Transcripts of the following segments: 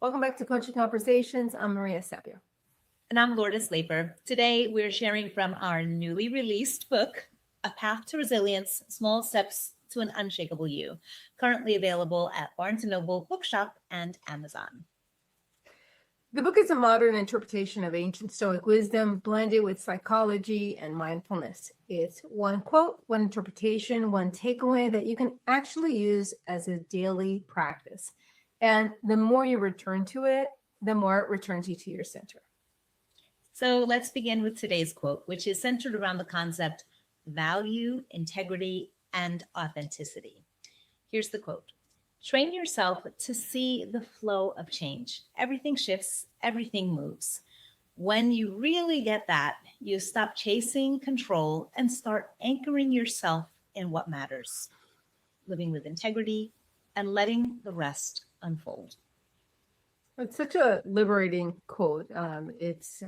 Welcome back to Coaching Conversations. I'm Maria Sapio. And I'm Lourdes Laper. Today, we're sharing from our newly released book, A Path to Resilience, Small Steps to an Unshakable You, currently available at Barnes & Noble Bookshop and Amazon. The book is a modern interpretation of ancient Stoic wisdom blended with psychology and mindfulness. It's one quote, one interpretation, one takeaway that you can actually use as a daily practice. And the more you return to it, the more it returns you to your center. So let's begin with today's quote, which is centered around the concept value, integrity, and authenticity. Here's the quote. Train yourself to see the flow of change. Everything shifts, everything moves. When you really get that, you stop chasing control and start anchoring yourself in what matters, living with integrity and letting the rest unfold. It's such a liberating quote. It's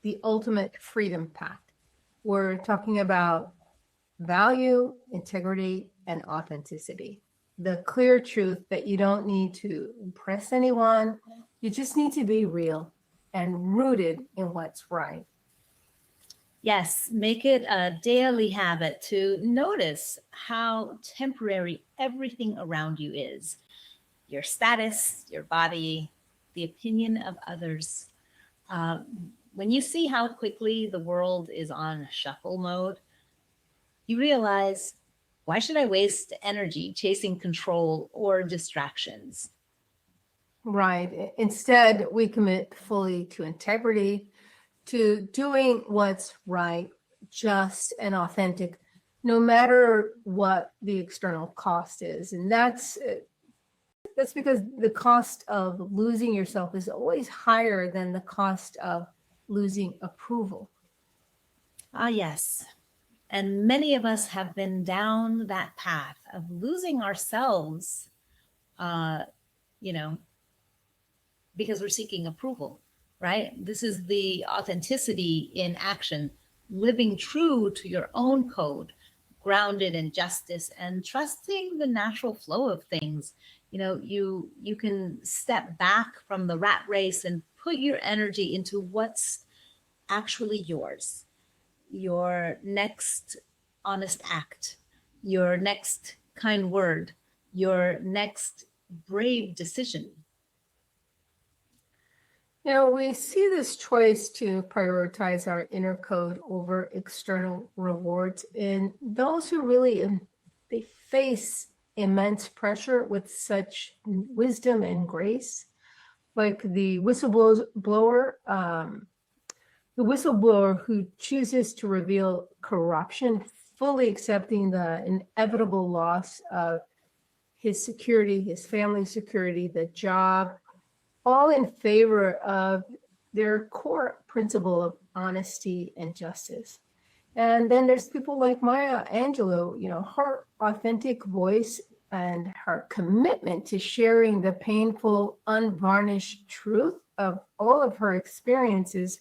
the ultimate freedom path. We're talking about value, integrity, and authenticity. The clear truth that you don't need to impress anyone. You just need to be real and rooted in what's right. Yes, make it a daily habit to notice how temporary everything around you is. Your status, your body, the opinion of others. When you see how quickly the world is on shuffle mode, you realize, why should I waste energy chasing control or distractions? Right. Instead, we commit fully to integrity, to doing what's right, just and authentic, no matter what the external cost is. And that's because the cost of losing yourself is always higher than the cost of losing approval. Ah, yes. And many of us have been down that path of losing ourselves, because we're seeking approval, right? This is the authenticity in action, living true to your own code, grounded in justice and trusting the natural flow of things. You can step back from the rat race and put your energy into what's actually yours. Your next honest act, your next kind word, your next brave decision. We see this choice to prioritize our inner code over external rewards in those who really they face immense pressure with such wisdom and grace, like the whistleblower who chooses to reveal corruption, fully accepting the inevitable loss of his security, his family's security, the job, all in favor of their core principle of honesty and justice. And then there's people like Maya Angelou, her authentic voice and her commitment to sharing the painful, unvarnished truth of all of her experiences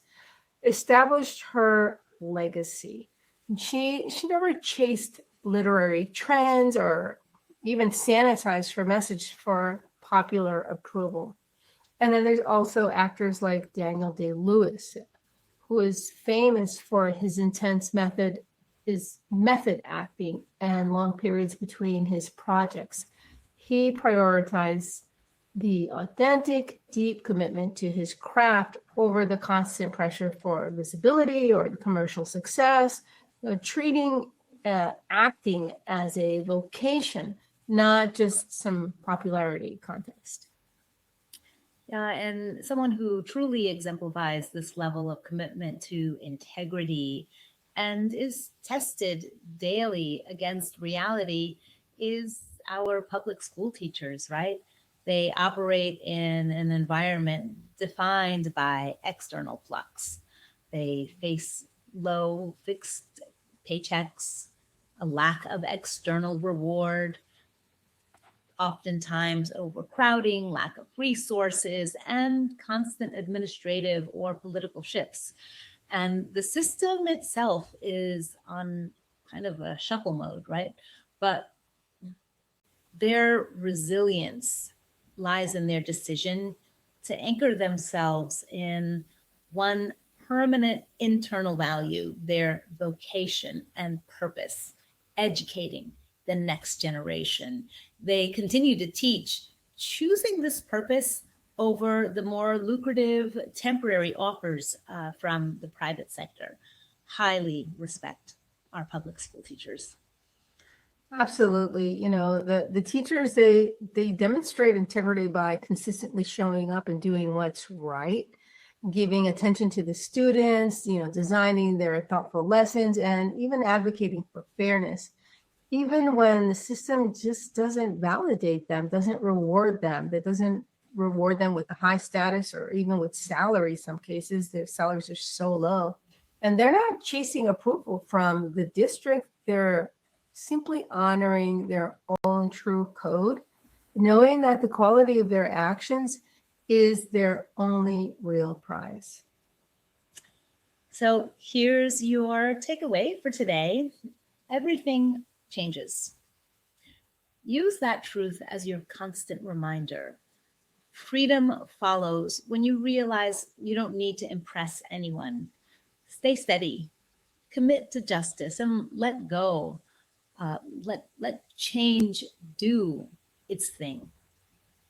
established her legacy. She never chased literary trends or even sanitized her message for popular approval. And then there's also actors like Daniel Day-Lewis, who is famous for his intense method acting and long periods between his projects. He prioritized the authentic, deep commitment to his craft over the constant pressure for visibility or commercial success, treating acting as a vocation, not just some popularity contest. Yeah, and someone who truly exemplifies this level of commitment to integrity and is tested daily against reality is our public school teachers, right? They operate in an environment defined by external flux. They face low fixed paychecks, a lack of external reward, oftentimes overcrowding, lack of resources, and constant administrative or political shifts. And the system itself is on kind of a shuffle mode, right? But their resilience lies in their decision to anchor themselves in one permanent internal value, their vocation and purpose, educating the next generation. They continue to teach, choosing this purpose over the more lucrative temporary offers from the private sector. Highly respect our public school teachers. Absolutely. You know, the teachers, they demonstrate integrity by consistently showing up and doing what's right, giving attention to the students, you know, designing their thoughtful lessons, and even advocating for fairness, even when the system just doesn't validate them, doesn't reward them, that doesn't reward them with a high status or even with salary. Some cases, their salaries are so low. And they're not chasing approval from the district. They're simply honoring their own true code, knowing that the quality of their actions is their only real prize. So here's your takeaway for today. Everything changes. Use that truth as your constant reminder. Freedom follows when you realize you don't need to impress anyone. Stay steady, commit to justice, and let go. Let change do its thing.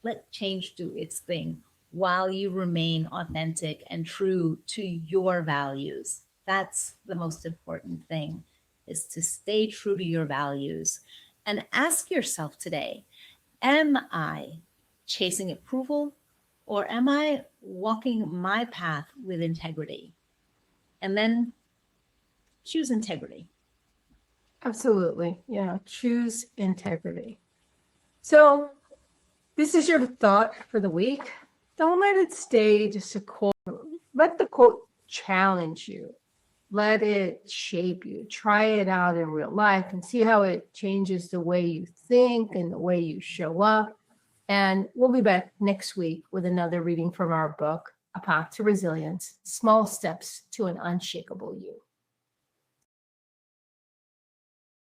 Let change do its thing while you remain authentic and true to your values. That's the most important thing, is to stay true to your values. And ask yourself today, am I chasing approval, or am I walking my path with integrity? And then choose integrity. Absolutely. Yeah, choose integrity. So this is your thought for the week. Don't let it stay just a quote. Let the quote challenge you. Let it shape you. Try it out in real life and see how it changes the way you think and the way you show up. And we'll be back next week with another reading from our book, A Path to Resilience, Small Steps to an Unshakable You.